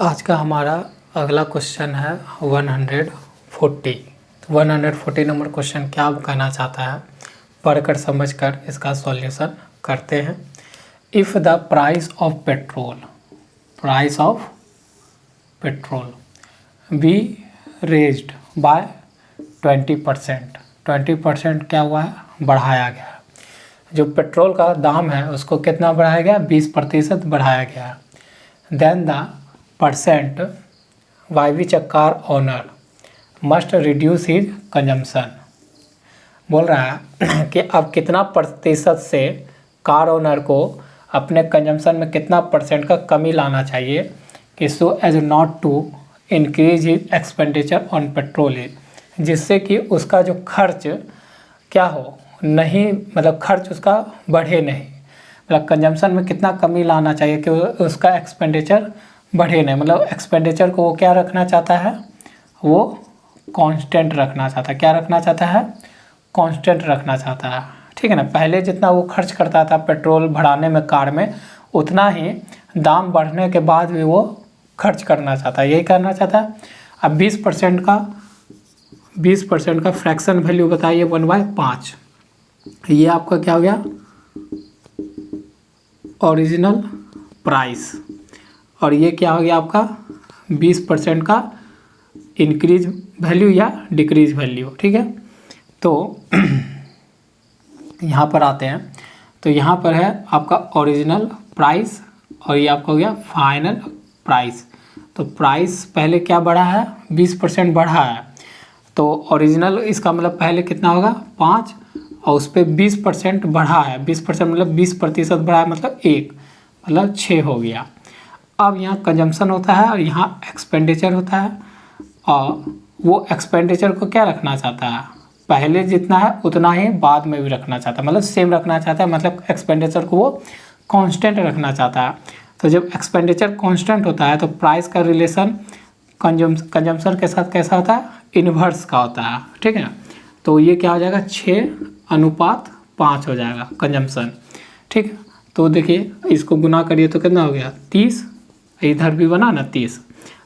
आज का हमारा अगला क्वेश्चन है 140। 140 नंबर क्वेश्चन क्या कहना चाहता है, पढ़कर समझकर इसका सॉल्यूशन करते हैं। If the price of petrol be raised bye 20%, 20% क्या हुआ है, बढ़ाया गया है। जो पेट्रोल का दाम है उसको कितना बढ़ाया गया, 20% बढ़ाया गया है। Then the percent by which a car owner must reduce his consumption. बोल रहा है कि अब कितना प्रतिशत से कार ओनर को अपने कंजम्पशन में कितना परसेंट का कमी लाना चाहिए कि so as not to increase his expenditure on petrol, जिससे कि उसका जो खर्च क्या हो नहीं, मतलब खर्च उसका बढ़े नहीं, मतलब कंजम्पशन में कितना कमी लाना चाहिए कि उसका एक्सपेंडिचर बढ़े नहीं। मतलब एक्सपेंडिचर को वो क्या रखना चाहता है, वो कांस्टेंट रखना चाहता है। क्या रखना चाहता है, कांस्टेंट रखना चाहता है। ठीक है ना। पहले जितना वो खर्च करता था पेट्रोल भराने में कार में, उतना ही दाम बढ़ने के बाद भी वो खर्च करना चाहता है, यही करना चाहता है। अब 20% का फ्रैक्शन वैल्यू बताइए 1/5। ये आपका क्या हो गया, ओरिजिनल प्राइस, और ये क्या हो गया आपका 20% का इंक्रीज वैल्यू या डिक्रीज वैल्यू। ठीक है। तो यहाँ पर आते हैं, तो यहाँ पर है आपका ओरिजिनल प्राइस और ये आपका हो गया फाइनल प्राइस। तो प्राइस पहले क्या बढ़ा है, 20% बढ़ा है। तो ओरिजिनल इसका मतलब पहले कितना होगा 5, और उस पर 20% बढ़ा है। 20% मतलब 20% बढ़ा है, मतलब 1, मतलब 6 हो गया। अब यहाँ कंजम्पशन होता है और यहाँ एक्सपेंडिचर होता है, और वो एक्सपेंडिचर को क्या रखना चाहता है, पहले जितना है उतना ही बाद में भी रखना चाहता है, मतलब सेम रखना चाहता है। मतलब एक्सपेंडिचर को वो कांस्टेंट रखना चाहता है। तो जब एक्सपेंडिचर कांस्टेंट होता है तो प्राइस का रिलेशन कंजम्पशन के साथ कैसा होता है, इन्वर्स का होता है। ठीक है। तो ये क्या हो जाएगा 6:5 हो जाएगा कंजम्पशन। ठीक है। तो देखिए इसको गुना करिए तो कितना हो गया 30, इधर भी बना ना 30।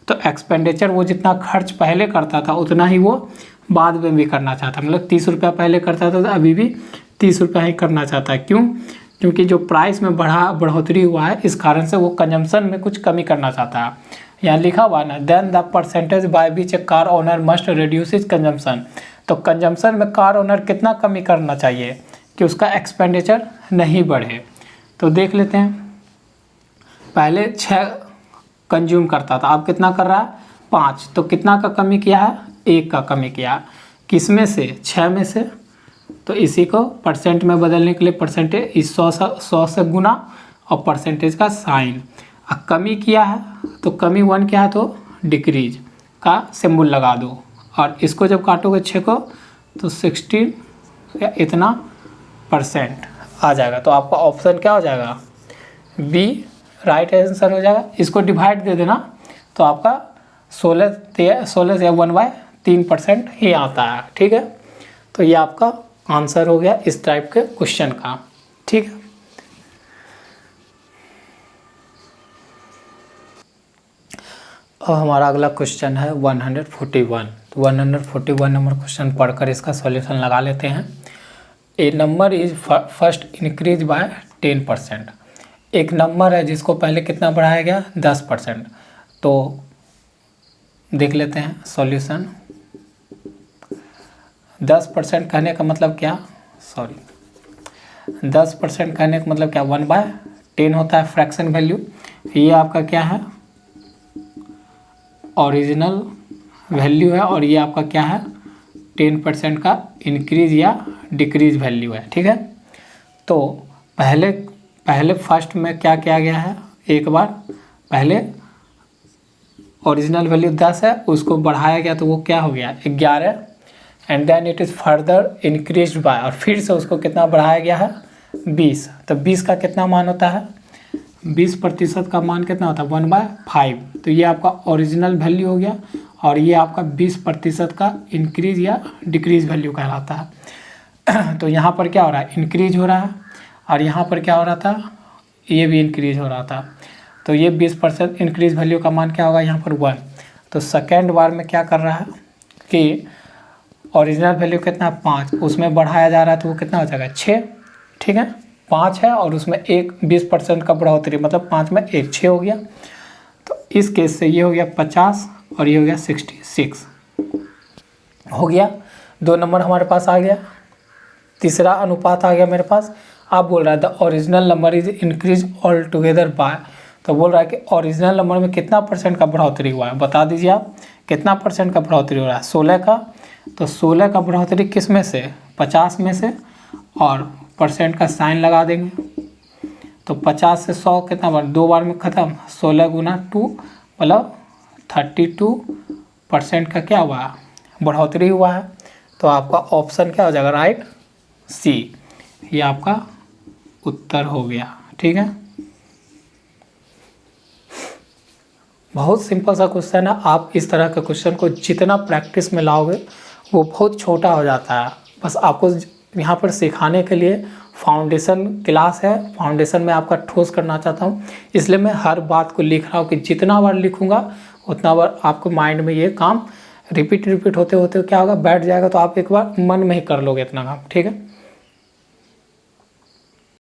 तो एक्सपेंडिचर वो जितना खर्च पहले करता था उतना ही वो बाद में भी करना चाहता है। मतलब 30 रुपया पहले करता था तो अभी भी 30 रुपया ही करना चाहता है। क्यों, क्योंकि जो प्राइस में बढ़ोतरी हुआ है इस कारण से वो कंजम्पशन में कुछ कमी करना चाहता है। यहाँ लिखा हुआ ना, then the percentage by which a car owner must reduce is consumption. तो कंजम्पशन में कार ओनर कितना कमी करना चाहिए कि उसका एक्सपेंडिचर नहीं बढ़े। तो देख लेते हैं, पहले 6 कंज्यूम करता था, अब कितना कर रहा है 5। तो कितना का कमी किया है, 1 का कमी किया। किस में से, 6 में से। तो इसी को परसेंट में बदलने के लिए परसेंटेज इस 100 से गुना और परसेंटेज का साइन। अब कमी किया है तो कमी 1 क्या है तो डिक्रीज का सिंबल लगा दो, और इसको जब काटोगे 6 को तो 16 या इतना % आ जाएगा। तो आपका ऑप्शन क्या हो जाएगा, बी राइट आंसर हो जाएगा। इसको डिवाइड दे देना तो आपका 16 या 1/3% ही आता है। ठीक है। तो ये आपका आंसर हो गया इस टाइप के क्वेश्चन का। ठीक है। अब हमारा अगला क्वेश्चन है 141। तो 141 नंबर क्वेश्चन पढ़कर इसका सॉल्यूशन लगा लेते हैं। A number is first increase by 10%। एक नंबर है जिसको पहले कितना बढ़ाया गया 10%। तो देख लेते हैं सॉल्यूशन। 10% कहने का मतलब क्या, 10% कहने का मतलब क्या, 1/10 होता है फ्रैक्शन वैल्यू। ये आपका क्या है, ओरिजिनल वैल्यू है, और ये आपका क्या है 10% का इंक्रीज या डिक्रीज वैल्यू है। ठीक है। तो पहले फर्स्ट में क्या किया गया है, एक बार पहले ओरिजिनल वैल्यू 10 है उसको बढ़ाया गया तो वो क्या हो गया 11, and then it is further increase by, और फिर से उसको कितना बढ़ाया गया है 20। तो 20 का कितना मान होता है, 20% का मान कितना होता है 1/5। तो ये आपका ओरिजिनल वैल्यू हो गया, और ये आपका 20% का इंक्रीज या डिक्रीज वैल्यू कहलाता है। तो यहाँ पर क्या हो रहा है, इंक्रीज हो रहा है, और यहाँ पर क्या हो रहा था, ये भी इंक्रीज हो रहा था। तो ये 20% इंक्रीज वैल्यू का मान क्या होगा यहाँ पर 1। तो सेकेंड बार में क्या कर रहा है कि ओरिजिनल वैल्यू कितना 5, उसमें बढ़ाया जा रहा है तो वो कितना हो जाएगा 6, ठीक है 5 है और उसमें एक 20% का बढ़ोतरी मतलब 5 में 1 6 हो गया। तो इस केस से ये हो गया 50 और ये हो गया 66 हो गया। 2 नंबर हमारे पास आ गया। तीसरा अनुपात आ गया मेरे पास। आप बोल रहा है the original number is increase all together by, तो बोल रहा है कि ओरिजिनल नंबर में कितना % का बढ़ोतरी हुआ है, बता दीजिए आप कितना % का बढ़ोतरी हो रहा है 16 का। तो 16 का बढ़ोतरी किस में से 50 में से, और % का साइन लगा देंगे। तो 50 से 100 कितना बार 2 बार में ख़त्म, 16 गुना 2 मतलब 32% का क्या हुआ बढ़ोतरी हुआ है। तो आपका ऑप्शन क्या हो जाएगा राइट सी, ये आपका उत्तर हो गया। ठीक है, बहुत सिंपल सा क्वेश्चन है। आप इस तरह के क्वेश्चन को जितना प्रैक्टिस में लाओगे वो बहुत छोटा हो जाता है। बस आपको यहाँ पर सिखाने के लिए फाउंडेशन क्लास है, फाउंडेशन में आपका ठोस करना चाहता हूँ, इसलिए मैं हर बात को लिख रहा हूँ कि जितना बार लिखूँगा उतना बार आपको माइंड में ये काम रिपीट होते होते क्या होगा बैठ जाएगा, तो आप एक बार मन में ही कर लोगे इतना काम। ठीक है।